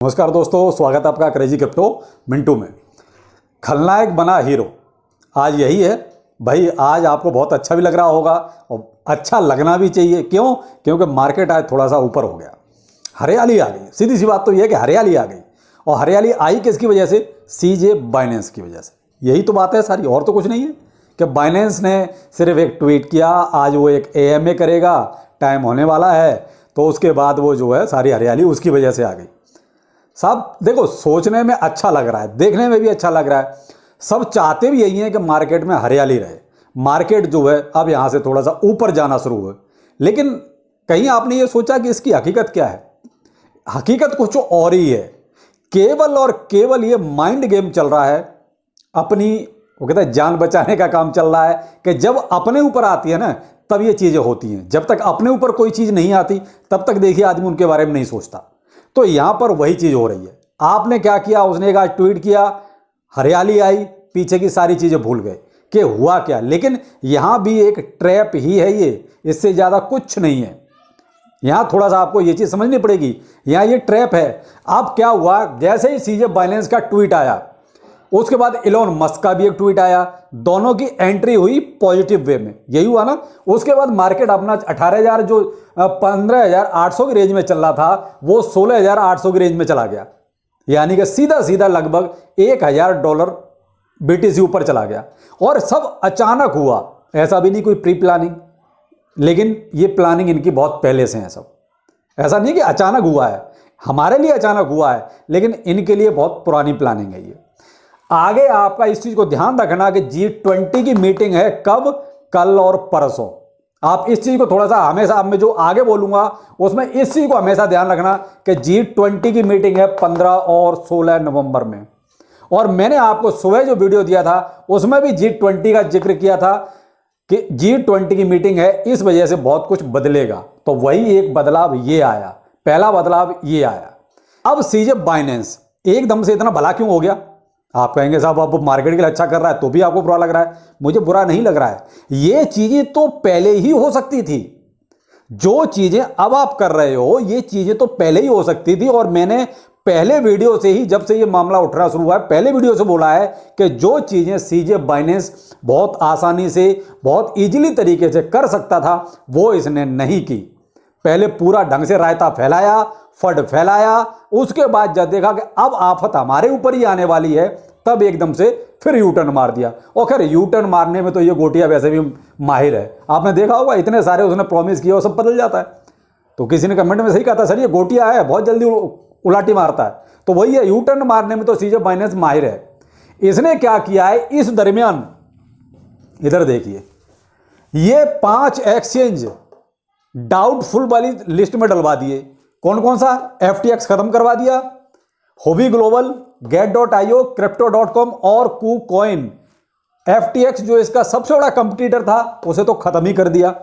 नमस्कार दोस्तों, स्वागत है आपका क्रेजी क्रिप्टो मिंटू में। खलनायक बना हीरो, आज यही है भाई। आज आपको बहुत अच्छा भी लग रहा होगा और अच्छा लगना भी चाहिए। क्यों? क्योंकि मार्केट आज थोड़ा सा ऊपर हो गया, हरियाली आ गई। सीधी सी बात तो यह है कि हरियाली आ गई। और हरियाली आई किसकी वजह से? सीजे बाइनेंस की वजह से। यही तो बात है सारी, और तो कुछ नहीं है कि बाइनेंस ने सिर्फ एक ट्वीट किया, आज वो एक एएमए करेगा, टाइम होने वाला है, तो उसके बाद वो जो है सारी हरियाली उसकी वजह से आ गई। सब देखो, सोचने में अच्छा लग रहा है, देखने में भी अच्छा लग रहा है। सब चाहते भी यही है कि मार्केट में हरियाली रहे, मार्केट जो है अब यहां से थोड़ा सा ऊपर जाना शुरू हो। लेकिन कहीं आपने ये सोचा कि इसकी हकीकत क्या है? हकीकत कुछ और ही है। केवल और केवल ये माइंड गेम चल रहा है, अपनी वो कहता है जान बचाने का काम चल रहा है कि जब अपने ऊपर आती है ना तब ये चीजें होती हैं। जब तक अपने ऊपर कोई चीज नहीं आती तब तक देखिए आदमी उनके बारे में नहीं सोचता। तो यहां पर वही चीज हो रही है। आपने क्या किया? उसने एक आज ट्वीट किया, हरियाली आई, पीछे की सारी चीजें भूल गए कि हुआ क्या। लेकिन यहां भी एक ट्रैप ही है ये, इससे ज्यादा कुछ नहीं है। यहां थोड़ा सा आपको ये चीज समझनी पड़ेगी, यहां ये ट्रैप है। अब क्या हुआ, जैसे ही सीजे बाइनेंस का ट्वीट आया उसके बाद इलोन मस्क का भी एक ट्वीट आया, दोनों की एंट्री हुई पॉजिटिव वे में। यही हुआ ना। उसके बाद मार्केट अपना 18,000 जो 15,800 की रेंज में चल रहा था वो 16,800 की रेंज में चला गया। यानी कि सीधा सीधा लगभग $1,000 बीटीसी ऊपर चला गया। और सब अचानक हुआ, ऐसा भी नहीं कोई प्री प्लानिंग, लेकिन ये प्लानिंग इनकी बहुत पहले से है। सब ऐसा नहीं कि अचानक हुआ है, हमारे लिए अचानक हुआ है, लेकिन इनके लिए बहुत पुरानी प्लानिंग है ये। आगे आपका इस चीज को ध्यान रखना कि G20 की मीटिंग है कब? कल और परसों। आप इस चीज को थोड़ा सा हमेशा, अब मैं जो आगे बोलूंगा उसमें इस चीज को हमेशा ध्यान रखना कि G20 की मीटिंग है 15 और 16 नवंबर में। और मैंने आपको सुबह जो वीडियो दिया था उसमें भी G20 का जिक्र किया था कि G20 की मीटिंग है, इस वजह से बहुत कुछ बदलेगा। तो वही एक बदलाव ये आया, पहला बदलाव ये आया। अब सीजे बाइनेंस एकदम से इतना भला क्यों हो गया? आप कहेंगे साहब आप मार्केट के लिए अच्छा कर रहा है तो भी आपको बुरा लग रहा है। मुझे बुरा नहीं लग रहा है, ये चीजें तो पहले ही हो सकती थी। जो चीजें अब आप कर रहे हो ये चीजें तो पहले ही हो सकती थी। और मैंने पहले वीडियो से ही, जब से ये मामला उठना शुरू हुआ है, पहले वीडियो से बोला है कि जो चीजें सीजे बाइनेंस बहुत आसानी से, बहुत इजीली तरीके से कर सकता था वो इसने नहीं की। पहले पूरा ढंग से रायता फैलाया, फड फैलाया, उसके बाद जब देखा कि अब आफत हमारे ऊपर ही आने वाली है तब एकदम से फिर यू टर्न मार दिया। और खैर यू टर्न मारने में तो ये गोटिया वैसे भी माहिर है। आपने देखा होगा इतने सारे उसने प्रॉमिस किया वो सब बदल जाता है। तो किसी ने कमेंट में सही कहा था, सर ये गोटिया है, बहुत जल्दी उलाटी मारता है। तो वही है, यू टर्न मारने में तो सीजे बाइनेंस माहिर है। इसने क्या किया है इस दरमियान, इधर देखिए, ये 5 एक्सचेंज डाउटफुल वाली लिस्ट में डलवा दिए। कौन कौन सा? FTX खत्म करवा दिया, होबी ग्लोबल, get.io, crypto.com और KuCoin। FTX जो इसका सबसे बड़ा कंपटीटर था उसे तो खत्म ही कर दिया।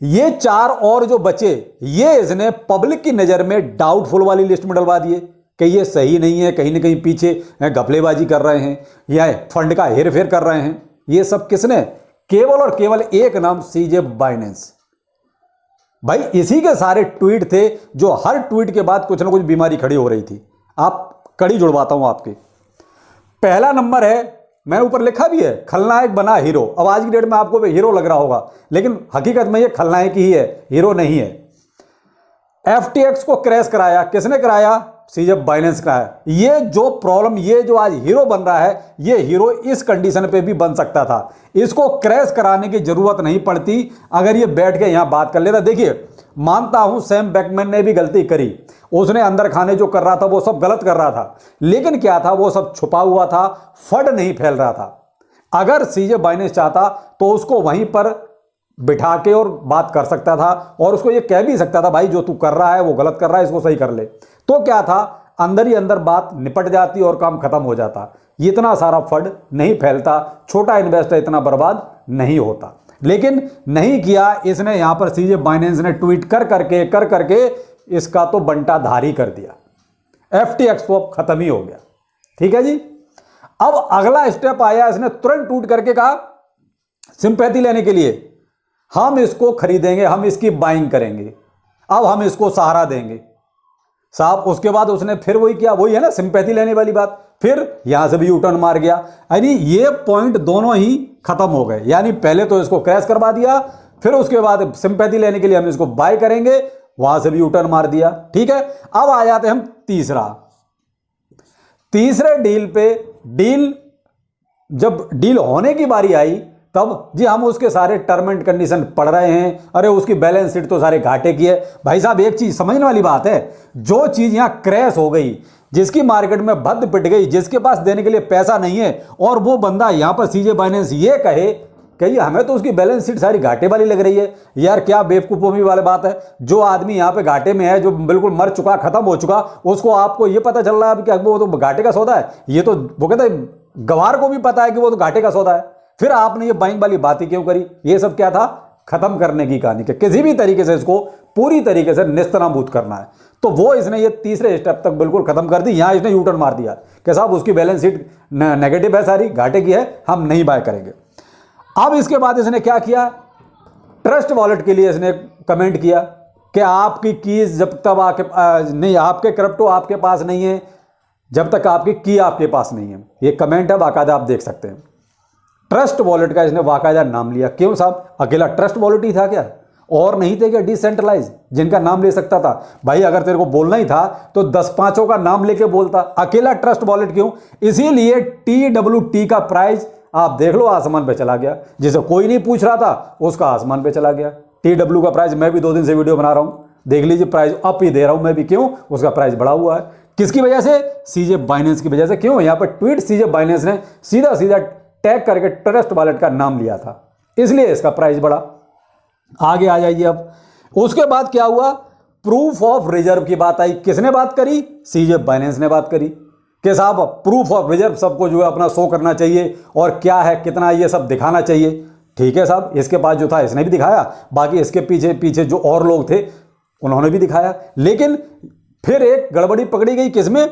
ये 4 और जो बचे ये इसने पब्लिक की नजर में डाउटफुल वाली लिस्ट में डलवा दिए कि ये सही नहीं है, कहीं ना कहीं पीछे घपलेबाजी कर रहे हैं या फंड का हेरफेर कर रहे हैं। ये सब किसने? केवल और केवल एक नाम, सीजे बाइनेंस। भाई इसी के सारे ट्वीट थे जो हर ट्वीट के बाद कुछ ना कुछ बीमारी खड़ी हो रही थी। आप कड़ी जुड़वाता हूं आपके। पहला नंबर है, मैं ऊपर लिखा भी है, खलनायक बना हीरो। अब आज की डेट में आपको हीरो लग रहा होगा, लेकिन हकीकत में ये खलनायक ही है, हीरो नहीं है। FTX को क्रैश कराया, किसने कराया? सीजे बाइनेंस कराया। ये जो प्रॉब्लम, ये जो आज हीरो बन रहा है, ये हीरो इस कंडीशन पे भी बन सकता था। इसको क्रैश कराने की जरूरत नहीं पड़ती अगर ये बैठ के यहां बात कर लेता। देखिए, मानता हूं सैम बैकमैन ने भी गलती करी, उसने अंदर खाने जो कर रहा था वो सब गलत कर रहा था, लेकिन क्या था, वो सब छुपा हुआ था, फड नहीं फैल रहा था। अगर सीजे बाइनेंस चाहता तो उसको वहीं पर बिठा के और बात कर सकता था और उसको ये कह भी सकता था भाई जो तू कर रहा है वो गलत कर रहा है, इसको सही कर ले। तो क्या था, अंदर ही अंदर बात निपट जाती और काम खत्म हो जाता। इतना सारा फंड नहीं फैलता, छोटा इन्वेस्टर इतना बर्बाद नहीं होता। लेकिन नहीं किया इसने। यहां पर सीजे बाइनेंस ने ट्वीट कर करके इसका तो बंटा धारी कर दिया। FTX तो अब खत्म ही हो गया। ठीक है जी। अब अगला स्टेप आया, इसने तुरंत ट्वीट करके कहा सिंपैथी लेने के लिए हम इसको खरीदेंगे, हम इसकी बाइंग करेंगे, अब हम इसको सहारा देंगे। साहब उसके बाद उसने फिर वही किया, वही है ना सिंपैथी लेने वाली बात, फिर यहां से भी यू टर्न मार गया। यानी ये पॉइंट दोनों ही खत्म हो गए। यानी पहले तो इसको क्रैश करवा दिया, फिर उसके बाद सिंपैथी लेने के लिए हम इसको बाय करेंगे, वहां से भी यू टर्न मार दिया। ठीक है, अब आ जाते हैं हम तीसरे डील पे। डील जब डील होने की बारी आई तब जी हम उसके सारे टर्म एंड कंडीशन पढ़ रहे हैं। अरे उसकी बैलेंस शीट तो सारे घाटे की है। भाई साहब एक चीज समझने वाली बात है, जो चीज यहां क्रैश हो गई, जिसकी मार्केट में भद्द पिट गई, जिसके पास देने के लिए पैसा नहीं है, और वो बंदा यहां पर सीजे बाइनेंस ये कहे कि हमें तो उसकी बैलेंस शीट सारी घाटे वाली लग रही है, यार क्या बेवकूफों वाली बात है। जो आदमी यहां पे घाटे में है, जो बिल्कुल मर चुका, खत्म हो चुका, उसको आपको ये पता चल रहा है कि वो तो घाटे का सौदा है। ये तो वो कहते हैं गवार को भी पता है कि वो तो घाटे का सौदा है, फिर आपने ये बाइंग वाली बातें क्यों करी। ये सब क्या था, खत्म करने की कहानी कि किसी भी तरीके से इसको पूरी तरीके से निस्तनाबूद करना है। तो वो इसने ये तीसरे स्टेप तक बिल्कुल खत्म कर दी। यहां इसने यूटर्न मार दिया कि साहब उसकी बैलेंस शीट नेगेटिव है, सारी घाटे की है, हम नहीं बाय करेंगे। अब इसके बाद इसने क्या किया, ट्रस्ट वॉलेट के लिए इसने कमेंट किया कि आपकी कीज जब तक नहीं, आपके क्रिप्टो आपके पास नहीं है जब तक आपकी की आपके पास नहीं है। ये कमेंट है, बाकायदा आप देख सकते हैं। ट्रस्ट वॉलेट का इसने बाकायदा नाम लिया। क्यों साहब, अकेला ट्रस्ट वॉलेट ही था क्या, और नहीं थे क्या डिसेंट्रलाइज जिनका नाम ले सकता था? भाई अगर तेरे को बोलना ही था तो 10-5 का नाम लेके बोलता, अकेला ट्रस्ट वॉलेट क्यों? इसीलिए TWT का प्राइस आप देख लो आसमान पे चला गया। जिसे कोई नहीं पूछ रहा था उसका आसमान पे चला गया। TW का प्राइस, मैं भी 2 दिन से वीडियो बना रहा हूं, देख लीजिए, प्राइस अप ही दे रहा हूं मैं भी। क्यों? उसका प्राइस बढ़ा हुआ है। किसकी वजह से? सीजे बाइनेंस की वजह से। क्यों? यहां पर ट्वीट सीजे बाइनेंस ने सीधा सीधा टैग करके ट्रस्ट वॉलेट का नाम लिया था, इसलिए इसका प्राइस बढ़ा। आगे आ जाइए। अब उसके बाद क्या हुआ, प्रूफ ऑफ रिजर्व की बात आई। किसने बात करी? सीजे बाइनेंस ने बात करी कि साहब प्रूफ ऑफ रिजर्व सबको जो है अपना शो करना चाहिए, और क्या है कितना ये सब दिखाना चाहिए। ठीक है साहब, इसके पास जो था इसने भी दिखाया, बाकी इसके पीछे पीछे जो और लोग थे उन्होंने भी दिखाया। लेकिन फिर एक गड़बड़ी पकड़ी गई, किसमें?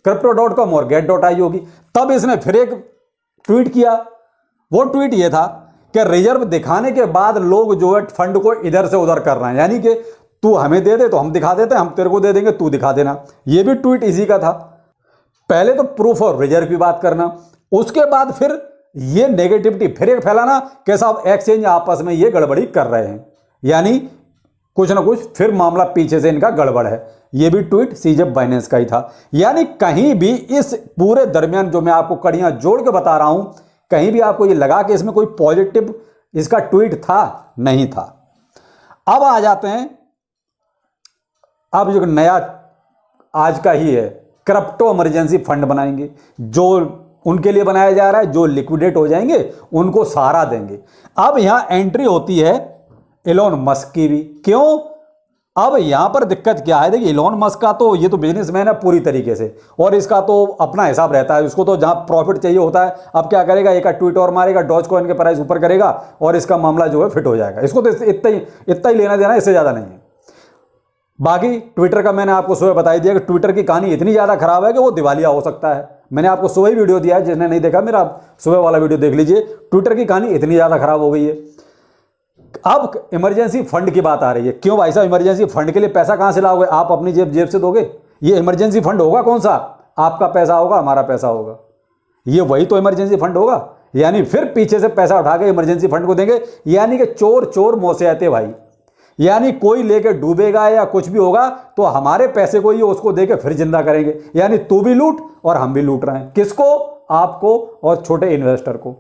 crypto.com और get.io होगी। तब इसने फिर एक ट्वीट किया। वो ट्वीट ये था कि रिजर्व दिखाने के बाद लोग जो है फंड को इधर से उधर कर रहे हैं, यानी कि तू हमें दे दे तो हम दिखा देते हैं, हम तेरे को दे देंगे तू दिखा देना। ये भी ट्वीट इसी का था। पहले तो प्रूफ ऑफ रिजर्व की बात करना, उसके बाद फिर ये नेगेटिविटी फिर एक फैलाना कि साहब एक्सचेंज आपस में ये गड़बड़ी कर रहे हैं, यानी कुछ ना कुछ फिर मामला पीछे से इनका गड़बड़ है। ये भी ट्वीट सीजे बाइनेंस का ही था। यानी कहीं भी इस पूरे दरमियान जो मैं आपको कड़ियां जोड़ के बता रहा हूं, कहीं भी आपको ये लगा कि इसमें कोई पॉजिटिव इसका ट्वीट था? नहीं था। अब आ जाते हैं, अब जो नया आज का ही है, क्रिप्टो इमरजेंसी फंड बनाएंगे, जो उनके लिए बनाया जा रहा है, जो लिक्विडेट हो जाएंगे उनको सहारा देंगे। अब यहां एंट्री होती है इलॉन मस्क की भी। क्यों? अब यहां पर दिक्कत क्या है, देखिए इलॉन मस्क का तो ये तो बिजनेसमैन है पूरी तरीके से, और इसका तो अपना हिसाब रहता है, उसको तो जहां प्रॉफिट चाहिए होता है। अब क्या करेगा, एक ट्वीट और मारेगा, डॉज कॉइन के प्राइस ऊपर करेगा और इसका मामला जो है फिट हो जाएगा। इसको तो इतना ही लेना देना, इससे ज्यादा नहीं है। बाकी ट्विटर का मैंने आपको सुबह बता दिया कि ट्विटर की कहानी इतनी ज्यादा खराब है कि वो दिवालिया हो सकता है। मैंने आपको सुबह ही वीडियो दिया है, जिसने नहीं देखा मेरा सुबह वाला वीडियो देख लीजिए। ट्विटर की कहानी इतनी ज्यादा खराब हो गई है। अब इमरजेंसी फंड की बात आ रही है। क्यों भाई साहब, इमरजेंसी फंड के लिए पैसा कहां से लाओगे? आप अपनी जेब से दोगे? ये इमरजेंसी फंड होगा कौन सा? आपका पैसा होगा, हमारा पैसा होगा, ये वही तो इमरजेंसी फंड होगा। यानी फिर पीछे से पैसा उठा के इमरजेंसी फंड को देंगे, यानी कि चोर चोर मोहसियत भाई। यानी कोई लेके डूबेगा या कुछ भी होगा तो हमारे पैसे को ही उसको देके फिर जिंदा करेंगे। यानी तू भी लूट और हम भी लूट रहे हैं। किसको? आपको और छोटे इन्वेस्टर को।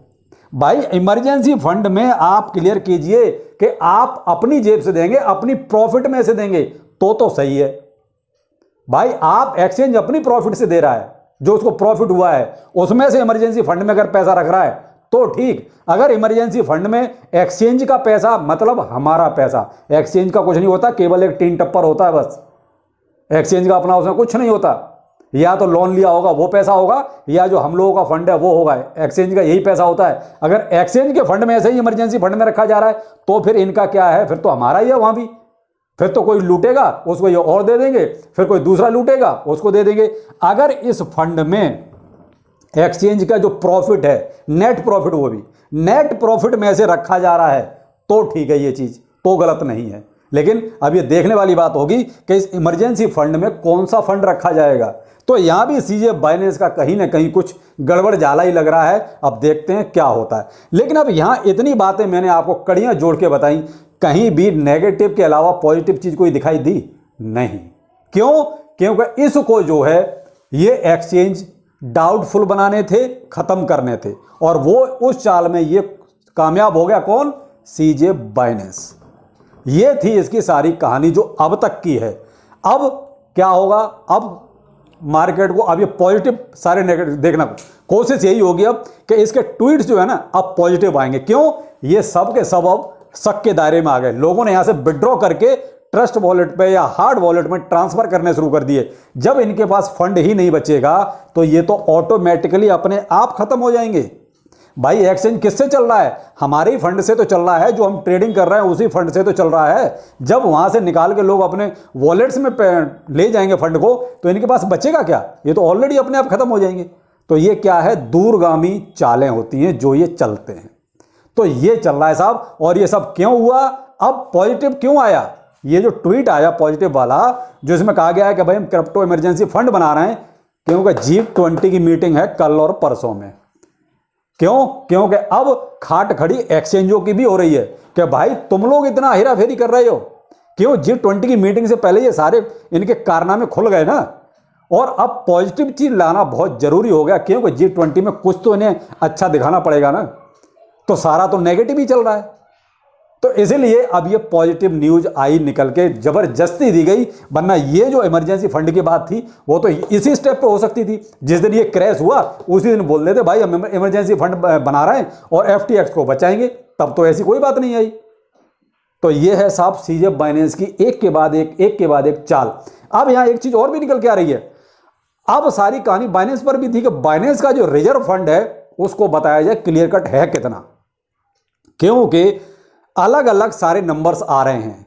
भाई इमरजेंसी फंड में आप क्लियर कीजिए कि आप अपनी जेब से देंगे, अपनी प्रॉफिट में से देंगे तो सही है। भाई आप एक्सचेंज अपनी प्रॉफिट से दे रहा है, जो उसको प्रॉफिट हुआ है उसमें से इमरजेंसी फंड में अगर पैसा रख रहा है तो ठीक। अगर इमरजेंसी फंड में एक्सचेंज का पैसा मतलब हमारा पैसा, एक्सचेंज का कुछ नहीं होता, केवल एक टीन टप्पर होता है बस। एक्सचेंज का अपना उसमें कुछ नहीं होता। या तो लोन लिया होगा वो पैसा होगा, या जो हम लोगों का फंड है वो होगा। एक्सचेंज का यही पैसा होता है। अगर एक्सचेंज के फंड में ऐसे ही इमरजेंसी फंड में रखा जा रहा है तो फिर इनका क्या है? फिर तो हमारा ही है वहां भी। फिर तो कोई लूटेगा उसको ये और दे देंगे, फिर कोई दूसरा लूटेगा उसको दे देंगे। अगर इस फंड में एक्सचेंज का जो प्रॉफिट है, नेट प्रॉफिट, वो भी नेट प्रॉफिट में से रखा जा रहा है तो ठीक है, ये चीज तो गलत नहीं है। लेकिन अब ये देखने वाली बात होगी कि इस इमरजेंसी फंड में कौन सा फंड रखा जाएगा। तो यहां भी सीजे बाइनेंस का कहीं ना कहीं कुछ गड़बड़ जाला ही लग रहा है। अब देखते हैं क्या होता है। लेकिन अब यहां इतनी बातें मैंने आपको कड़ियां जोड़ के बताई, कहीं भी नेगेटिव के अलावा पॉजिटिव चीज कोई दिखाई दी नहीं। क्यों? क्योंकि इसको जो है ये एक्सचेंज डाउटफुल बनाने थे, खत्म करने थे, और वो उस चाल में ये कामयाब हो गया। कौन? सीजे बाइनेंस। ये थी इसकी सारी कहानी जो अब तक की है। अब क्या होगा? अब मार्केट को अब ये पॉजिटिव सारे नेगेटिव देखना, कोशिश यही होगी अब कि इसके ट्वीट्स जो है ना अब पॉजिटिव आएंगे। क्यों? ये सब के सब अब शक के दायरे में आ गए। लोगों ने यहां से विड्रॉ करके ट्रस्ट वॉलेट पे या हार्ड वॉलेट में ट्रांसफर करने शुरू कर दिए। जब इनके पास फंड ही नहीं बचेगा तो ये तो ऑटोमेटिकली अपने आप खत्म हो जाएंगे। भाई एक्सचेंज किससे चल रहा है? हमारे ही फंड से तो चल रहा है, जो हम ट्रेडिंग कर रहे हैं उसी फंड से तो चल रहा है। जब वहां से निकाल के लोग अपने वॉलेट्स में ले जाएंगे फंड को, तो इनके पास बचेगा क्या? ये तो ऑलरेडी अपने आप खत्म हो जाएंगे। तो ये क्या है? दूरगामी चालें होती हैं जो ये चलते हैं। तो ये चल रहा है साहब। और ये सब क्यों हुआ? अब पॉजिटिव क्यों आया? ये जो ट्वीट आया पॉजिटिव वाला, जो इसमें कहा गया है कि भाई हम क्रिप्टो इमरजेंसी फंड बना रहे हैं, क्योंकि G20 की मीटिंग है कल और परसों में। क्यों? क्योंकि अब खाट खड़ी एक्सचेंजों की भी हो रही है कि भाई तुम लोग इतना हेरा फेरी कर रहे हो। क्यों? G20 की मीटिंग से पहले ये सारे इनके कारनामे खुल गए ना। और अब पॉजिटिव चीज लाना बहुत जरूरी हो गया, क्योंकि G20 में कुछ तो इन्हें अच्छा दिखाना पड़ेगा ना। तो सारा तो नेगेटिव ही चल रहा है। तो इसीलिए अब ये पॉजिटिव न्यूज आई निकल के, जबरदस्ती दी गई। वरना ये जो इमरजेंसी फंड की बात थी वो तो इसी स्टेप पे हो सकती थी। जिस दिन ये क्रैश हुआ उसी दिन बोल देते भाई हम इमरजेंसी फंड बना रहे हैं और FTX को बचाएंगे। तब तो ऐसी कोई बात नहीं आई। तो ये है साहब सीजे बाइनेंस की एक के बाद एक चाल। अब यहां एक चीज और भी निकल के आ रही है। अब सारी कहानी बाइनेंस पर भी थी कि बाइनेंस का जो रिजर्व फंड है उसको बताया जाए क्लियर कट है कितना। क्योंकि अलग अलग सारे नंबर्स आ रहे हैं।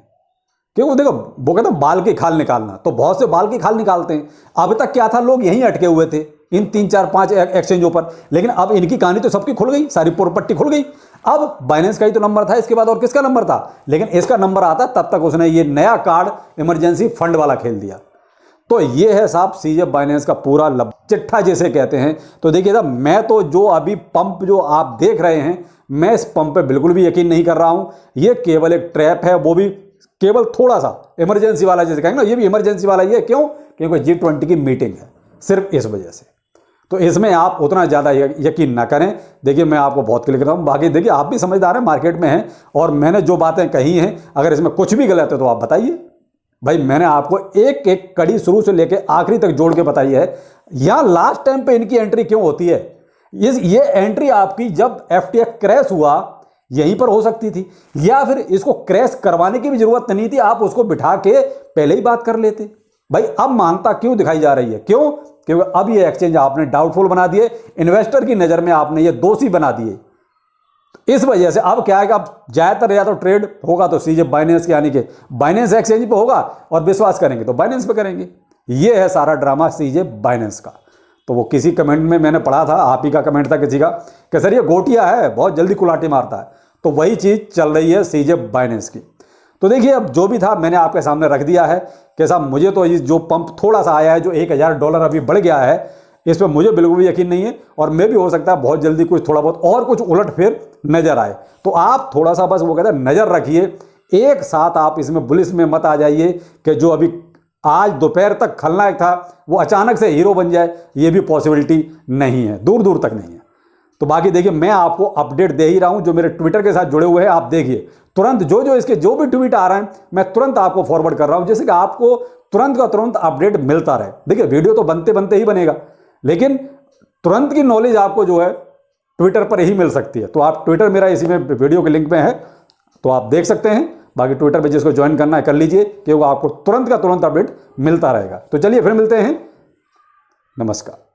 क्योंकि देखो वो कहते हैं बाल की खाल निकालना, तो बहुत से बाल की खाल निकालते हैं। अब तक क्या था, लोग यहीं अटके हुए थे इन 3 4 5 एक्सचेंजों पर। लेकिन अब इनकी कहानी तो सबकी खुल गई, सारी पुरपट्टी खुल गई। अब बाइनेंस का ही तो नंबर था, इसके बाद और किसका नंबर था? लेकिन इसका नंबर आता तब तक उसने ये नया कार्ड इमरजेंसी फंड वाला खेल दिया। तो ये है साहब सीजे बाइनेंस का पूरा चिट्ठा जिसे कहते हैं। तो देखिए साहब, मैं तो जो अभी पंप जो आप देख रहे हैं, मैं इस पंप पे बिल्कुल भी यकीन नहीं कर रहा हूं। ये केवल एक ट्रैप है, वो भी केवल थोड़ा सा इमरजेंसी वाला जैसे कहेंगे ना, ये भी इमरजेंसी वाला ही है। क्यों? क्योंकि G20 की मीटिंग है, सिर्फ इस वजह से। तो इसमें आप उतना ज़्यादा यकीन ना करें। देखिए मैं आपको बहुत क्लियर कर रहा हूँ, बाकी देखिए आप भी समझदार हैं, मार्केट में हैं, और मैंने जो बातें कही हैं अगर इसमें कुछ भी गलत है तो आप बताइए। भाई मैंने आपको एक एक कड़ी शुरू से लेकर आखिरी तक जोड़ के बताई है। यहां लास्ट टाइम पे इनकी एंट्री क्यों होती है? ये एंट्री आपकी जब FTX क्रैश हुआ यहीं पर हो सकती थी, या फिर इसको क्रैश करवाने की भी जरूरत नहीं थी, आप उसको बिठा के पहले ही बात कर लेते। भाई अब मानता क्यों दिखाई जा रही है? क्यों? क्योंकि अब ये एक्सचेंज आपने डाउटफुल बना दिए, इन्वेस्टर की नजर में आपने ये दोषी बना दिए। इस वजह से अब क्या है कि अब ज्यादातर या तो ट्रेड होगा तो सीजे बाइनेंस के, यानी कि बाइनेंस एक्सचेंज पे होगा, और विश्वास करेंगे तो बाइनेंस पे करेंगे। ये है सारा ड्रामा सीजे बाइनेंस का। तो वो किसी कमेंट में मैंने पढ़ा था, आप ही का कमेंट था किसी का, कि सर ये गोटिया है, बहुत जल्दी कुलाटी मारता है। तो वही चीज चल रही है सीजे बाइनेंस की। तो देखिए अब जो भी था मैंने आपके सामने रख दिया है कि साहब मुझे तो ये जो पंप थोड़ा सा आया है, जो $1000 अभी बढ़ गया है, इस पर मुझे बिल्कुल भी यकीन नहीं है। और मैं भी हो सकता है बहुत जल्दी कुछ थोड़ा बहुत और कुछ उलट फिर नजर आए। तो आप थोड़ा सा बस वो कहते हैं नजर रखिए, एक साथ आप इसमें बुलिस में मत आ जाइए कि जो अभी आज दोपहर तक खलनायक था वो अचानक से हीरो बन जाए, ये भी पॉसिबिलिटी नहीं है, दूर दूर तक नहीं है। तो बाकी देखिए मैं आपको अपडेट दे ही रहा हूं, जो मेरे ट्विटर के साथ जुड़े हुए हैं आप देखिए तुरंत जो इसके जो भी ट्वीट आ रहे हैं मैं तुरंत आपको फॉरवर्ड कर रहा हूं, जैसे कि आपको तुरंत का तुरंत अपडेट मिलता रहे। देखिए वीडियो तो बनते बनते ही बनेगा, लेकिन तुरंत की नॉलेज आपको जो है ट्विटर पर ही मिल सकती है। तो आप ट्विटर मेरा इसी में वीडियो के लिंक में है, तो आप देख सकते हैं। बाकी ट्विटर पे जिसको ज्वाइन करना है कर लीजिए, क्योंकि आपको तुरंत का तुरंत अपडेट मिलता रहेगा। तो चलिए फिर मिलते हैं, नमस्कार।